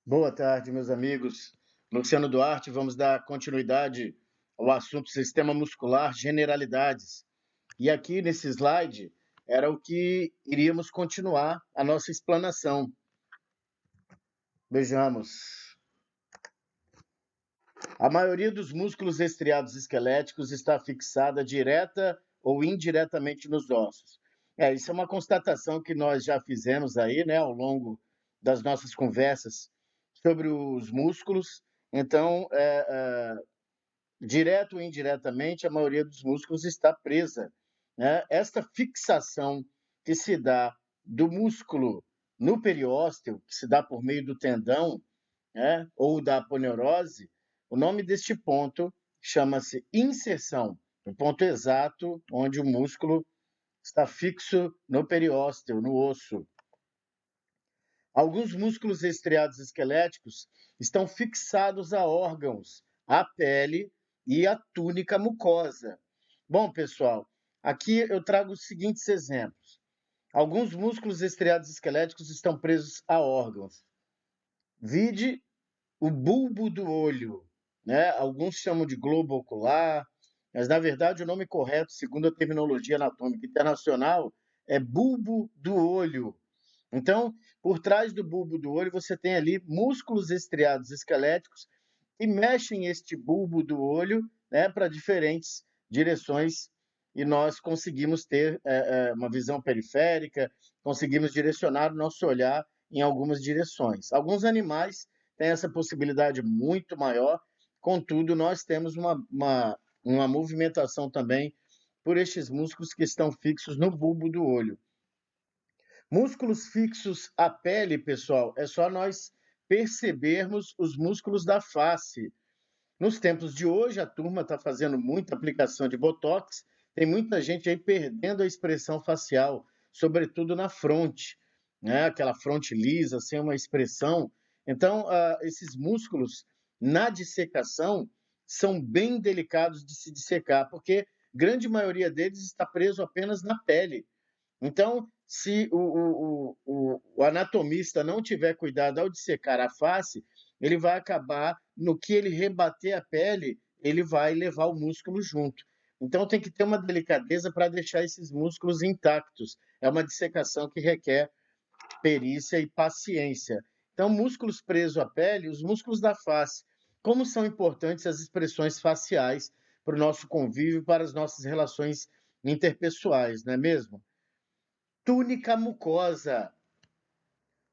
Boa tarde, meus amigos. Luciano Duarte, vamos dar continuidade ao assunto sistema muscular, generalidades. E aqui nesse slide era o que iríamos continuar a nossa explanação. Vejamos. A maioria dos músculos estriados esqueléticos está fixada direta ou indiretamente nos ossos. Isso é uma constatação que nós já fizemos aí, né, ao longo das nossas conversas sobre os músculos. Então, direto ou indiretamente, a maioria dos músculos está presa, né? Esta fixação que se dá do músculo no periósteo, que se dá por meio do tendão, né, ou da aponeurose, o nome deste ponto chama-se inserção, o ponto exato onde o músculo está fixo no periósteo, no osso. Alguns músculos estriados esqueléticos estão fixados a órgãos, à pele e à túnica mucosa. Bom, pessoal, aqui eu trago os seguintes exemplos. Alguns músculos estriados esqueléticos estão presos a órgãos. Vide o bulbo do olho, né? Alguns chamam de globo ocular, mas na verdade o nome correto, segundo a terminologia anatômica internacional, é bulbo do olho. Então, por trás do bulbo do olho, você tem ali músculos estriados esqueléticos que mexem este bulbo do olho, né, para diferentes direções e nós conseguimos ter uma visão periférica, conseguimos direcionar o nosso olhar em algumas direções. Alguns animais têm essa possibilidade muito maior, contudo, nós temos uma movimentação também por estes músculos que estão fixos no bulbo do olho. Músculos fixos à pele, pessoal, é só nós percebermos os músculos da face. Nos tempos de hoje, a turma está fazendo muita aplicação de botox, tem muita gente aí perdendo a expressão facial, sobretudo na fronte, né? Aquela fronte lisa, sem uma expressão. Então, esses músculos, na dissecação, são bem delicados de se dissecar, porque grande maioria deles está preso apenas na pele. Então, se o anatomista não tiver cuidado ao dissecar a face, ele vai acabar, no que ele rebater a pele, ele vai levar o músculo junto. Então, tem que ter uma delicadeza para deixar esses músculos intactos. É uma dissecação que requer perícia e paciência. Então, músculos presos à pele, os músculos da face. Como são importantes as expressões faciais para o nosso convívio, para as nossas relações interpessoais, não é mesmo? Túnica mucosa.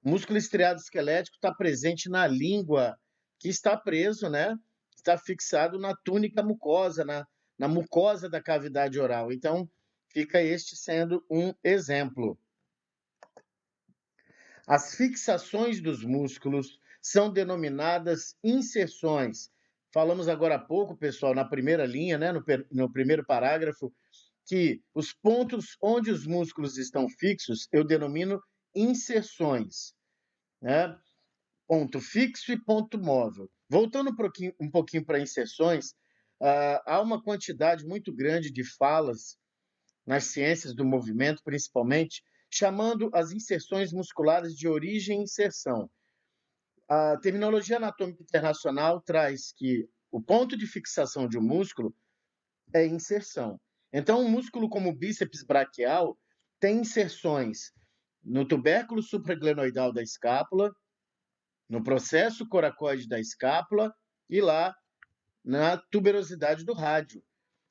O músculo estriado esquelético está presente na língua, que está preso, né? Está fixado na túnica mucosa, na mucosa da cavidade oral. Então, fica este sendo um exemplo. As fixações dos músculos são denominadas inserções. Falamos agora há pouco, pessoal, na primeira linha, né, no primeiro parágrafo, que os pontos onde os músculos estão fixos eu denomino inserções, né? Ponto fixo e ponto móvel. Voltando um pouquinho para inserções, há uma quantidade muito grande de falas nas ciências do movimento, principalmente, chamando as inserções musculares de origem e inserção. A terminologia anatômica internacional traz que o ponto de fixação de um músculo é inserção. Então, um músculo como o bíceps braquial tem inserções no tubérculo supraglenoidal da escápula, no processo coracoide da escápula e lá na tuberosidade do rádio.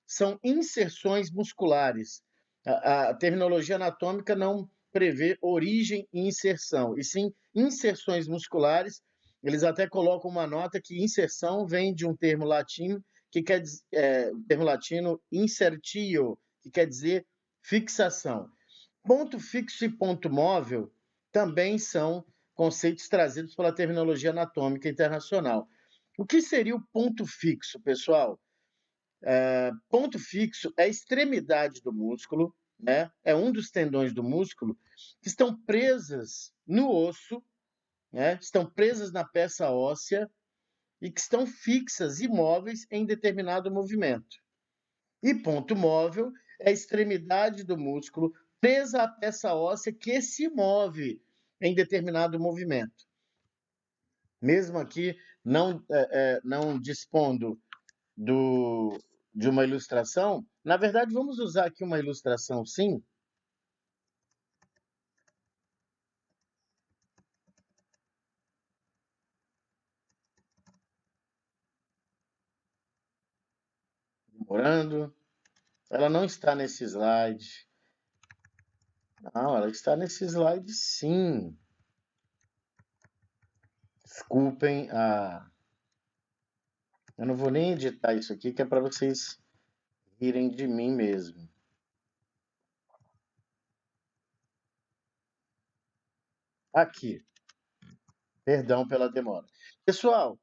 São inserções musculares. A terminologia anatômica não prevê origem e inserção, e sim inserções musculares. Eles até colocam uma nota que inserção vem de um termo latino que quer dizer, o termo latino insertio, que quer dizer fixação. Ponto fixo e ponto móvel também são conceitos trazidos pela terminologia anatômica internacional. O que seria o ponto fixo, pessoal? Ponto fixo é a extremidade do músculo, né? É um dos tendões do músculo que estão presas no osso, né? Estão presas na peça óssea e que estão fixas, imóveis em determinado movimento. E ponto móvel é a extremidade do músculo presa à peça óssea que se move em determinado movimento. mesmo aqui não dispondo de uma ilustração. Na verdade, vamos usar aqui uma ilustração, sim. Demorando. Ela não está nesse slide. Não, ela está nesse slide, sim. Desculpem, eu não vou nem editar isso aqui, que é para vocês rirem de mim mesmo. Aqui, perdão pela demora. Pessoal,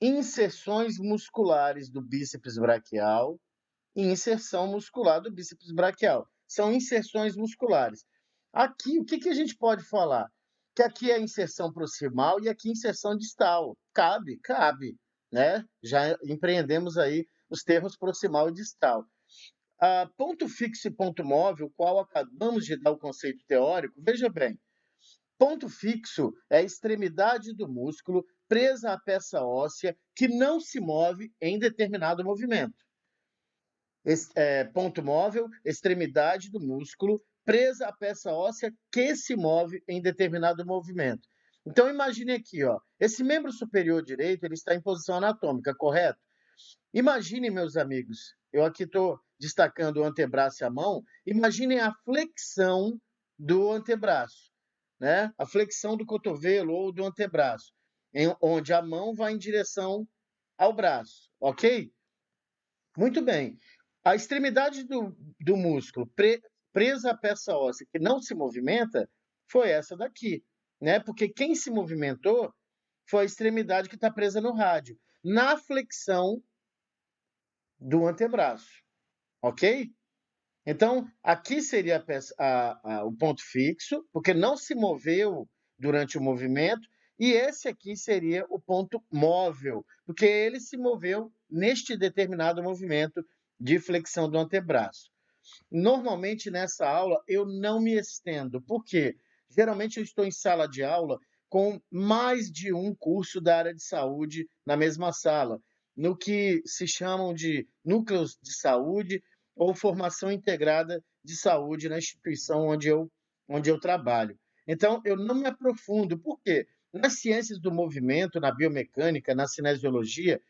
inserções musculares do bíceps braquial e inserção muscular do bíceps braquial. São inserções musculares. Aqui, o que, que a gente pode falar? Que aqui é inserção proximal e aqui inserção distal. Cabe, né? Já empreendemos aí os termos proximal e distal. Ponto fixo e ponto móvel, qual acabamos de dar o conceito teórico, veja bem, ponto fixo é a extremidade do músculo presa à peça óssea que não se move em determinado movimento. Ponto móvel, extremidade do músculo presa à peça óssea que se move em determinado movimento. Então imagine aqui, ó, esse membro superior direito ele está em posição anatômica, correto? Imaginem, meus amigos, eu aqui estou destacando o antebraço e a mão, imaginem a flexão do antebraço, né? A flexão do cotovelo ou do antebraço, onde a mão vai em direção ao braço, ok? Muito bem. A extremidade do músculo presa à peça óssea que não se movimenta foi essa daqui, né? Porque quem se movimentou foi a extremidade que está presa no rádio, na flexão do antebraço, ok? Então, aqui seria o ponto fixo, porque não se moveu durante o movimento, e esse aqui seria o ponto móvel, porque ele se moveu neste determinado movimento de flexão do antebraço. Normalmente nessa aula eu não me estendo, por quê? Geralmente eu estou em sala de aula com mais de um curso da área de saúde na mesma sala, no que se chamam de núcleos de saúde ou formação integrada de saúde na instituição onde eu trabalho. Então, eu não me aprofundo, por quê? Nas ciências do movimento, na biomecânica, na cinesiologia,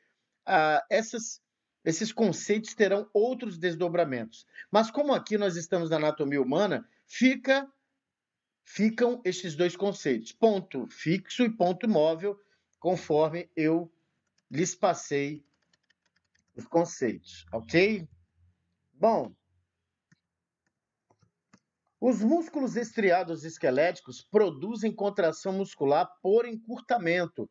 esses conceitos terão outros desdobramentos. Mas como aqui nós estamos na anatomia humana, ficam estes dois conceitos, ponto fixo e ponto móvel, conforme eu lhes passei os conceitos, ok? Bom, os músculos estriados esqueléticos produzem contração muscular por encurtamento.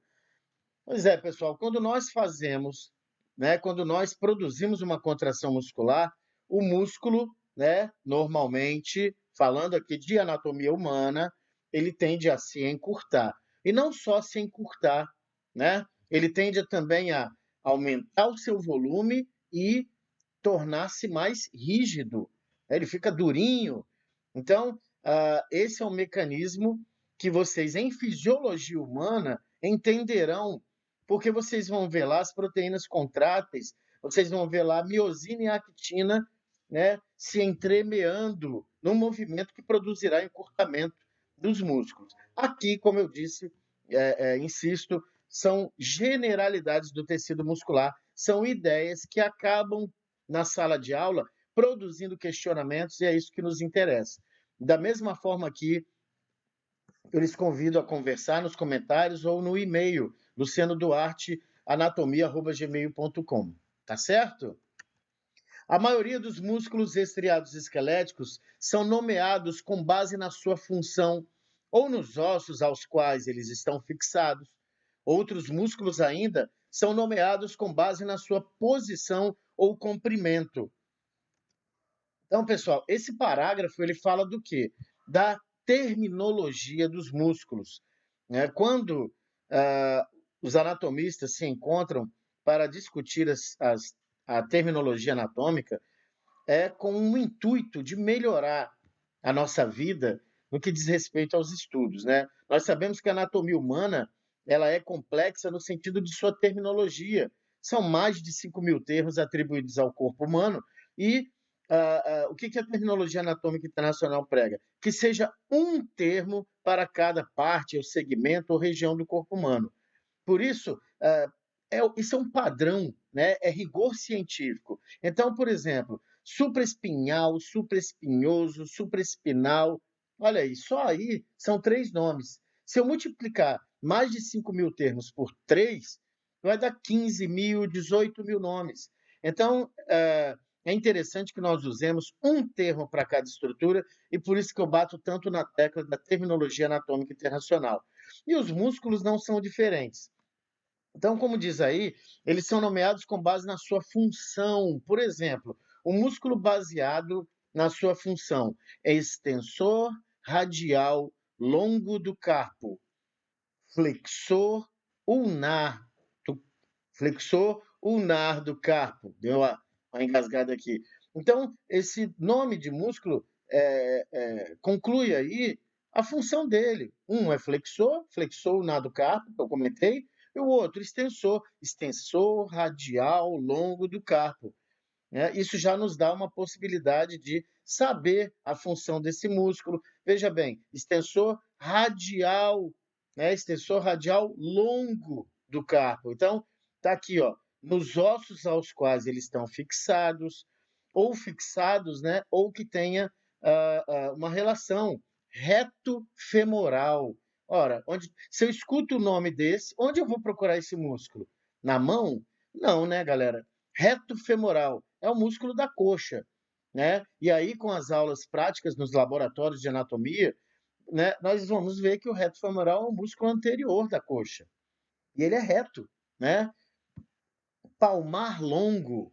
Pois é, pessoal, quando nós fazemos, né, quando nós produzimos uma contração muscular, o músculo, né, normalmente, falando aqui de anatomia humana, ele tende a se encurtar. E não só se encurtar, né? Ele tende também a aumentar o seu volume e tornar-se mais rígido. Ele fica durinho. Então, esse é um mecanismo que vocês, em fisiologia humana, entenderão, porque vocês vão ver lá as proteínas contráteis, vocês vão ver lá a miosina e a actina, né, se entremeando num movimento que produzirá encurtamento dos músculos. Aqui, como eu disse, insisto, são generalidades do tecido muscular, são ideias que acabam na sala de aula produzindo questionamentos, e é isso que nos interessa. Da mesma forma que eu lhes convido a conversar nos comentários ou no e-mail, lucianoduarte.anatomia@gmail.com. Tá certo? A maioria dos músculos estriados esqueléticos são nomeados com base na sua função ou nos ossos aos quais eles estão fixados. Outros músculos ainda são nomeados com base na sua posição ou comprimento. Então, pessoal, esse parágrafo ele fala do quê? Da terminologia dos músculos, né? Quando os anatomistas se encontram para discutir a terminologia anatômica, é com o intuito de melhorar a nossa vida no que diz respeito aos estudos, né? Nós sabemos que a anatomia humana ela é complexa no sentido de sua terminologia. São mais de 5.000 termos atribuídos ao corpo humano e o que a terminologia anatômica internacional prega? Que seja um termo para cada parte, ou segmento, ou região do corpo humano. Por isso, isso é um padrão, né? É rigor científico. Então, por exemplo, supraespinhal, supraespinhoso, supraespinal, olha aí, só aí são 3 nomes. Se eu multiplicar mais de 5.000 termos por 3, vai dar 15.000, 18.000 nomes. Então, é interessante que nós usemos um termo para cada estrutura e por isso que eu bato tanto na tecla da terminologia anatômica internacional. E os músculos não são diferentes. Então, como diz aí, eles são nomeados com base na sua função. Por exemplo, o músculo baseado na sua função é extensor radial longo do carpo, flexor ulnar, do, flexor ulnar do carpo. Deu uma engasgada aqui. Então, esse nome de músculo conclui aí a função dele. Um é flexor, flexor ulnar do carpo, que eu comentei, e o outro extensor, extensor radial longo do carpo. Né? Isso já nos dá uma possibilidade de saber a função desse músculo. Veja bem, extensor radial, né? Extensor radial longo do carpo. Então, está aqui, ó, nos ossos aos quais eles estão fixados, ou fixados, né? Ou que tenha uma relação reto-femoral. Ora, se eu escuto o nome desse, onde eu vou procurar esse músculo? Na mão? Não, né, galera? Reto femoral é o músculo da coxa, né? E aí, com as aulas práticas nos laboratórios de anatomia, né, nós vamos ver que o reto femoral é o músculo anterior da coxa. E ele é reto, né? Palmar longo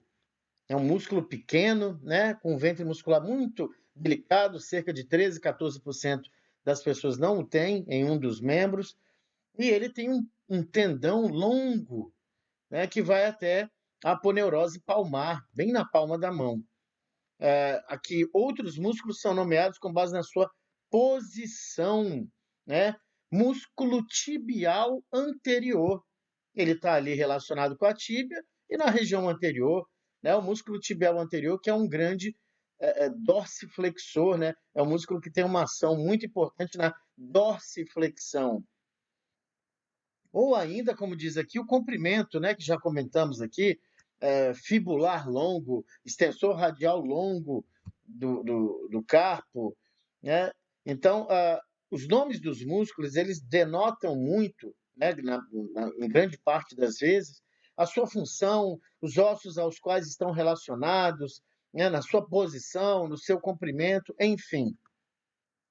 é um músculo pequeno, né, com ventre muscular muito delicado, cerca de 13, 14% das pessoas não o têm em um dos membros, e ele tem um tendão longo, né, que vai até a aponeurose palmar, bem na palma da mão. Aqui, outros músculos são nomeados com base na sua posição, né? Músculo tibial anterior. Ele está ali relacionado com a tíbia e na região anterior, né? O músculo tibial anterior, que é um grande dorsiflexor, né? É um músculo que tem uma ação muito importante na dorsiflexão. Ou ainda, como diz aqui, o comprimento, né, que já comentamos aqui, fibular longo, extensor radial longo do carpo, né? Então, os nomes dos músculos, eles denotam muito, né, em grande parte das vezes, a sua função, os ossos aos quais estão relacionados, né, na sua posição, no seu comprimento, enfim,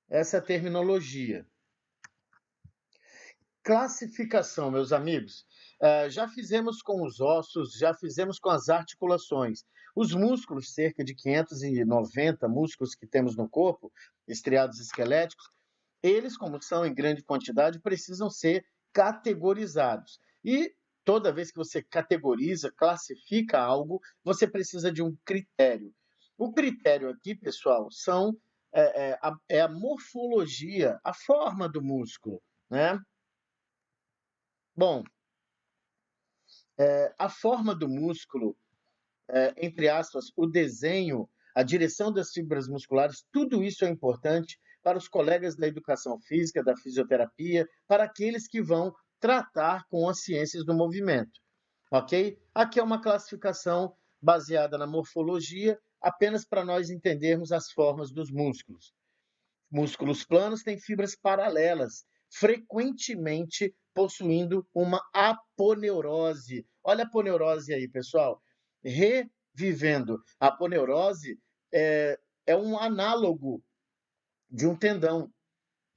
essa é a terminologia. Classificação, meus amigos. Já fizemos com os ossos, já fizemos com as articulações. Os músculos, cerca de 590 músculos que temos no corpo, estriados esqueléticos, eles, como são em grande quantidade, precisam ser categorizados. E toda vez que você categoriza, classifica algo, você precisa de um critério. O critério aqui, pessoal, é a morfologia, a forma do músculo, né? Bom, a forma do músculo, entre aspas, o desenho, a direção das fibras musculares, tudo isso é importante para os colegas da educação física, da fisioterapia, para aqueles que vão tratar com as ciências do movimento, ok? Aqui é uma classificação baseada na morfologia, apenas para nós entendermos as formas dos músculos. Músculos planos têm fibras paralelas, frequentemente possuindo uma aponeurose. Olha a aponeurose aí, pessoal. Revivendo. A aponeurose é um análogo de um tendão.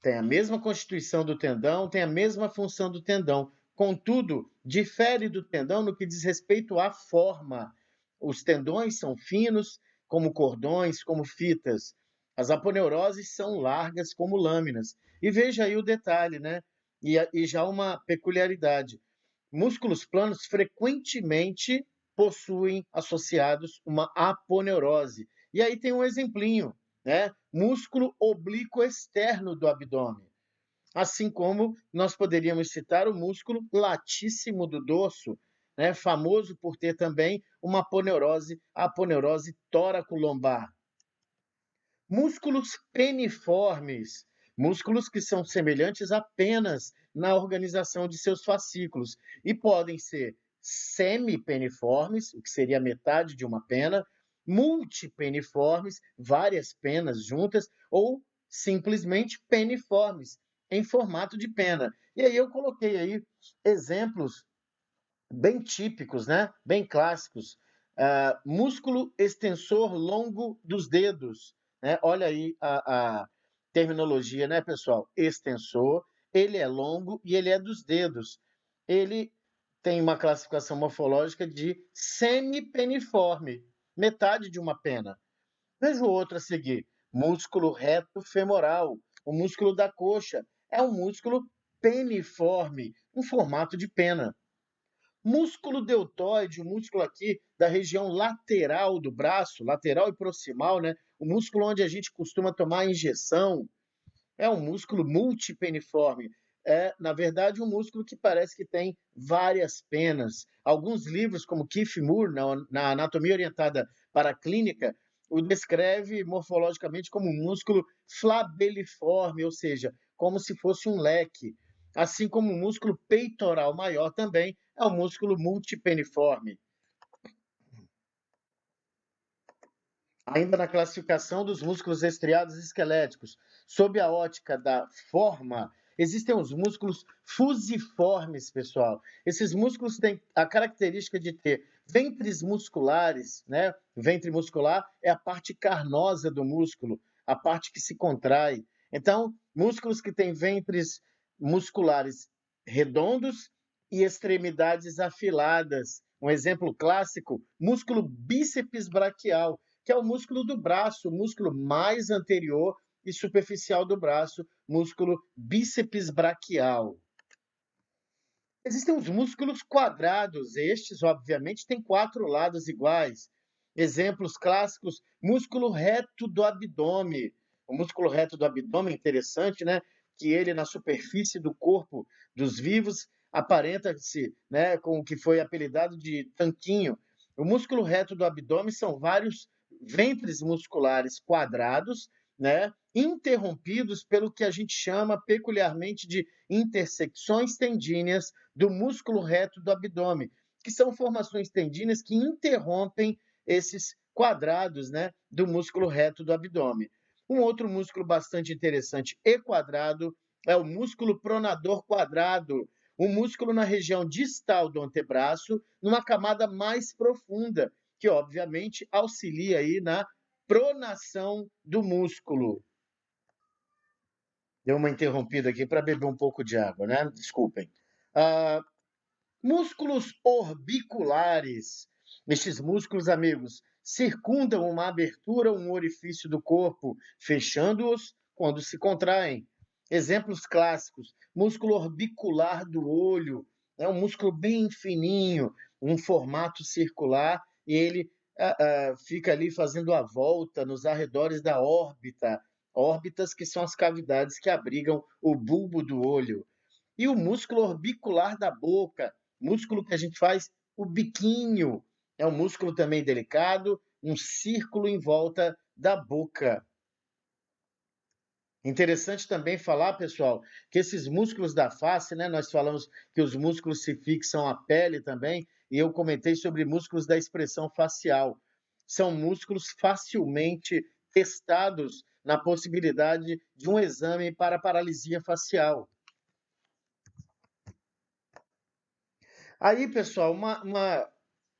Tem a mesma constituição do tendão, tem a mesma função do tendão. Contudo, difere do tendão no que diz respeito à forma. Os tendões são finos, como cordões, como fitas. As aponeuroses são largas, como lâminas. E veja aí o detalhe, né? E já uma peculiaridade. Músculos planos frequentemente possuem associados uma aponeurose. E aí tem um exemplinho, né? Músculo oblíquo externo do abdômen. Assim como nós poderíamos citar o músculo latíssimo do dorso, né, famoso por ter também uma aponeurose, a aponeurose tóraco-lombar. Músculos peniformes, músculos que são semelhantes apenas na organização de seus fascículos e podem ser semipeniformes, o que seria metade de uma pena, multipeniformes, várias penas juntas, ou simplesmente peniformes, em formato de pena. E aí eu coloquei aí exemplos bem típicos, né? Bem clássicos. Músculo extensor longo dos dedos, né? Olha aí a terminologia, né, pessoal? Extensor, ele é longo e ele é dos dedos. Ele tem uma classificação morfológica de semipeniforme, metade de uma pena. Veja o outro a seguir. Músculo reto femoral, o músculo da coxa. É um músculo peniforme, um formato de pena. Músculo deltoide, o músculo aqui da região lateral do braço, lateral e proximal, né? O músculo onde a gente costuma tomar injeção, é um músculo multipeniforme. É, na verdade, um músculo que parece que tem várias penas. Alguns livros, como Keith Moore, na Anatomia Orientada para a Clínica, o descreve morfologicamente como um músculo flabeliforme, ou seja, como se fosse um leque. Assim como o músculo peitoral maior também é um músculo multipeniforme. Ainda na classificação dos músculos estriados esqueléticos, sob a ótica da forma, existem os músculos fusiformes, pessoal. Esses músculos têm a característica de ter ventres musculares, né? Ventre muscular é a parte carnosa do músculo, a parte que se contrai. Então, músculos que têm ventres musculares redondos e extremidades afiladas. Um exemplo clássico, músculo bíceps braquial, que é o músculo do braço, o músculo mais anterior e superficial do braço, músculo bíceps braquial. Existem os músculos quadrados, estes, obviamente, têm 4 lados iguais. Exemplos clássicos: músculo reto do abdômen. O músculo reto do abdômen é interessante, né? Que ele, na superfície do corpo dos vivos, aparenta-se, né, com o que foi apelidado de tanquinho. O músculo reto do abdômen são vários ventres musculares quadrados, né, interrompidos pelo que a gente chama peculiarmente de intersecções tendíneas do músculo reto do abdômen, que são formações tendíneas que interrompem esses quadrados, né, do músculo reto do abdômen. Um outro músculo bastante interessante e quadrado é o músculo pronador quadrado, um músculo na região distal do antebraço, numa camada mais profunda, que obviamente auxilia aí na pronação do músculo. Deu uma interrompida aqui para beber um pouco de água, né? Desculpem. Ah, músculos orbiculares. Estes músculos, amigos, circundam uma abertura, um orifício do corpo, fechando-os quando se contraem. Exemplos clássicos: músculo orbicular do olho, é um músculo bem fininho, um formato circular, e ele fica ali fazendo a volta nos arredores da órbita, órbitas que são as cavidades que abrigam o bulbo do olho. E o músculo orbicular da boca, músculo que a gente faz o biquinho, é um músculo também delicado, um círculo em volta da boca. Interessante também falar, pessoal, que esses músculos da face, né, nós falamos que os músculos se fixam à pele também, e eu comentei sobre músculos da expressão facial. São músculos facilmente testados na possibilidade de um exame para paralisia facial. Aí, pessoal,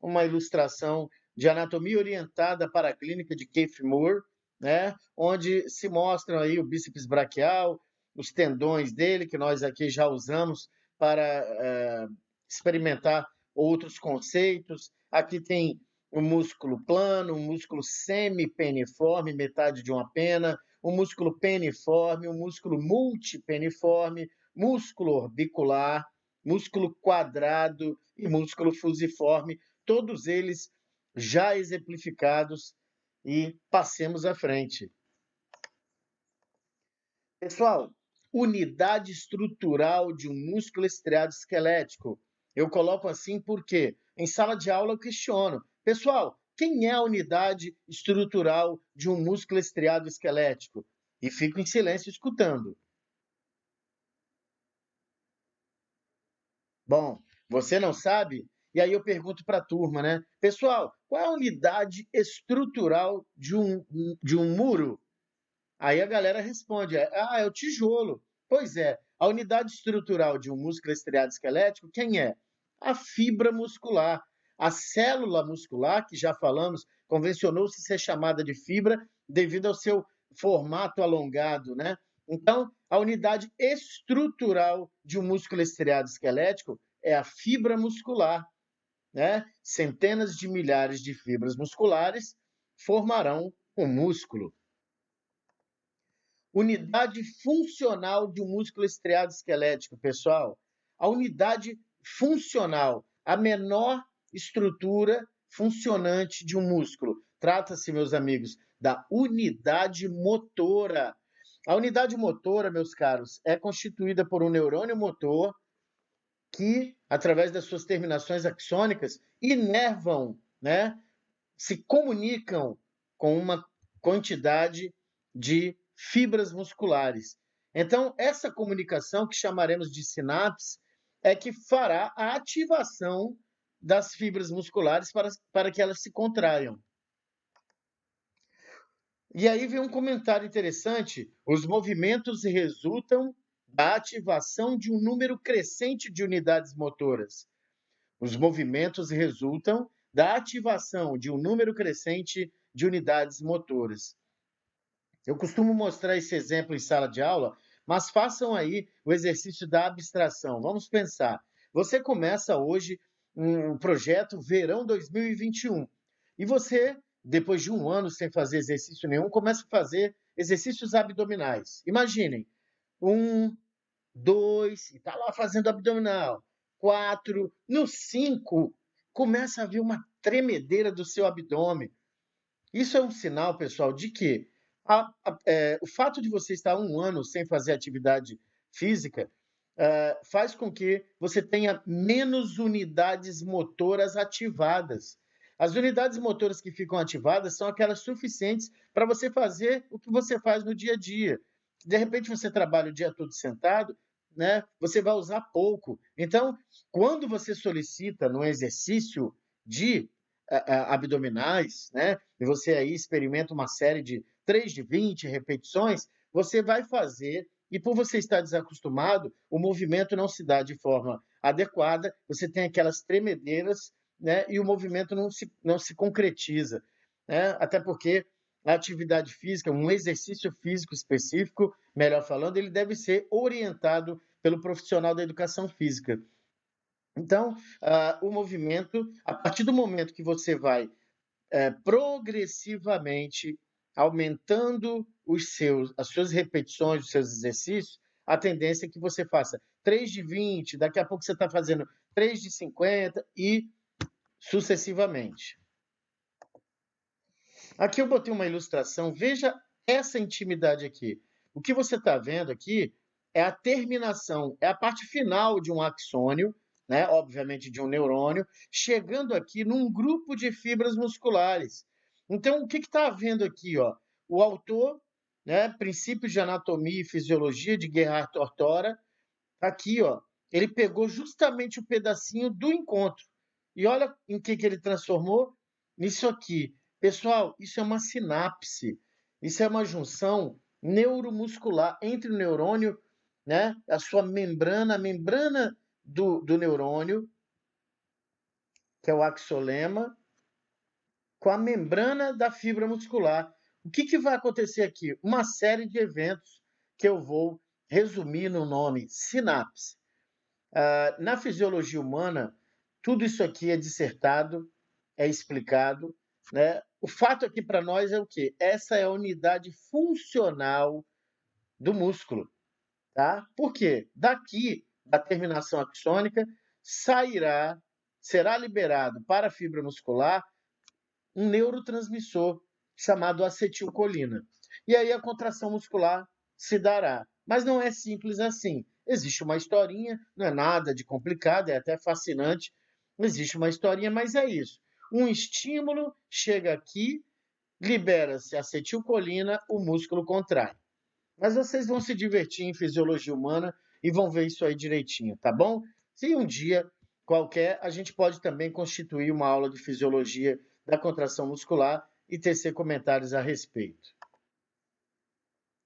uma ilustração de anatomia orientada para a clínica de Keith Moore, né? Onde se mostram aí o bíceps braquial, os tendões dele, que nós aqui já usamos para experimentar outros conceitos. Aqui tem o músculo plano, o músculo semipeniforme, metade de uma pena, o músculo peniforme, o músculo multipeniforme, músculo orbicular, músculo quadrado e músculo fusiforme, todos eles já exemplificados, e passemos à frente. Pessoal, unidade estrutural de um músculo estriado esquelético. Eu coloco assim porque em sala de aula eu questiono. Pessoal, quem é a unidade estrutural de um músculo estriado esquelético? E fico em silêncio escutando. Bom, você não sabe? E aí eu pergunto para a turma, né? Pessoal, qual é a unidade estrutural de um muro? Aí a galera responde: é o tijolo. Pois é, a unidade estrutural de um músculo estriado esquelético, quem é? A fibra muscular. A célula muscular, que já falamos, convencionou-se ser chamada de fibra devido ao seu formato alongado, né? Então, a unidade estrutural de um músculo estriado esquelético é a fibra muscular, né? Centenas de milhares de fibras musculares formarão um músculo. Unidade funcional de um músculo estriado esquelético, pessoal. A unidade funcional, a menor estrutura funcionante de um músculo. Trata-se, meus amigos, da unidade motora. A unidade motora, meus caros, é constituída por um neurônio motor que, através das suas terminações axônicas, inervam, né, se comunicam com uma quantidade de fibras musculares. Então, essa comunicação, que chamaremos de sinapse, é que fará a ativação das fibras musculares para que elas se contraiam. E aí vem um comentário interessante: os movimentos resultam da ativação de um número crescente de unidades motoras. Os movimentos resultam da ativação de um número crescente de unidades motoras. Eu costumo mostrar esse exemplo em sala de aula, mas façam aí o exercício da abstração. Vamos pensar. Você começa hoje um projeto Verão 2021 e você, depois de um ano sem fazer exercício nenhum, começa a fazer exercícios abdominais. Imaginem, 1, 2, e está lá fazendo abdominal. 4, no 5, começa a vir uma tremedeira do seu abdômen. Isso é um sinal, pessoal, de que o fato de você estar um ano sem fazer atividade física faz com que você tenha menos unidades motoras ativadas. As unidades motoras que ficam ativadas são aquelas suficientes para você fazer o que você faz no dia a dia. De repente você trabalha o dia todo sentado, né? Você vai usar pouco. Então, quando você solicita no exercício de abdominais, né? E você aí experimenta uma série de 3 de 20 repetições, você vai fazer e por você estar desacostumado, o movimento não se dá de forma adequada, você tem aquelas tremedeiras, né? E o movimento não se concretiza, né? Até porque a atividade física, um exercício físico específico, melhor falando, ele deve ser orientado pelo profissional da educação física. Então, o movimento, a partir do momento que você vai progressivamente aumentando as suas repetições, os seus exercícios, a tendência é que você faça 3 de 20, daqui a pouco você está fazendo 3 de 50 e sucessivamente. Aqui eu botei uma ilustração, veja essa intimidade aqui. O que você está vendo aqui é a terminação, é a parte final de um axônio, né? Obviamente de um neurônio, chegando aqui num grupo de fibras musculares. Então, o que está havendo aqui? Ó? O autor, né, Princípios de Anatomia e Fisiologia, de Gerhard Tortora, aqui, ó, ele pegou justamente o pedacinho do encontro. E olha em que ele transformou nisso aqui. Pessoal, isso é uma sinapse. Isso é uma junção neuromuscular entre o neurônio, né, a sua membrana, a membrana do neurônio, que é o axolema, com a membrana da fibra muscular. O que vai acontecer aqui? Uma série de eventos que eu vou resumir no nome sinapse. Na fisiologia humana, tudo isso aqui é dissertado, é explicado, né? O fato aqui para nós é o quê? Essa é a unidade funcional do músculo, tá? Por quê? Daqui, da terminação axônica, será liberado para a fibra muscular um neurotransmissor chamado acetilcolina. E aí a contração muscular se dará. Mas não é simples assim. Existe uma historinha, não é nada de complicado, é até fascinante. Existe uma historinha, mas é isso. Um estímulo chega aqui, libera-se acetilcolina, o músculo contrai. Mas vocês vão se divertir em fisiologia humana e vão ver isso aí direitinho, tá bom? Se um dia qualquer, a gente pode também constituir uma aula de fisiologia da contração muscular e tecer comentários a respeito.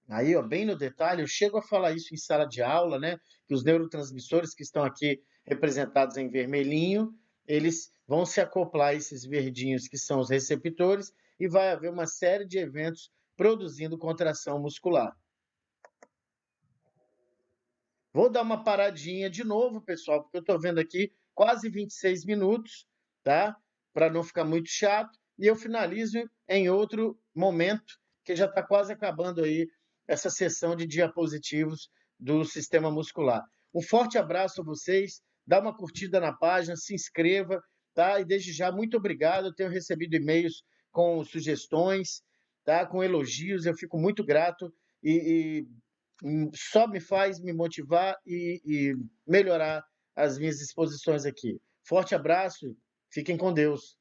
Aí, ó, bem no detalhe, eu chego a falar isso em sala de aula, né? Que os neurotransmissores que estão aqui representados em vermelhinho, eles vão se acoplar a esses verdinhos que são os receptores e vai haver uma série de eventos produzindo contração muscular. Vou dar uma paradinha de novo, pessoal, porque eu estou vendo aqui quase 26 minutos, tá? Para não ficar muito chato. E eu finalizo em outro momento, que já está quase acabando aí essa sessão de diapositivos do sistema muscular. Um forte abraço a vocês, dá uma curtida na página, se inscreva, tá? E desde já, muito obrigado. Eu tenho recebido e-mails com sugestões, tá? Com elogios, eu fico muito grato e só me faz me motivar e melhorar as minhas exposições aqui. Forte abraço, fiquem com Deus.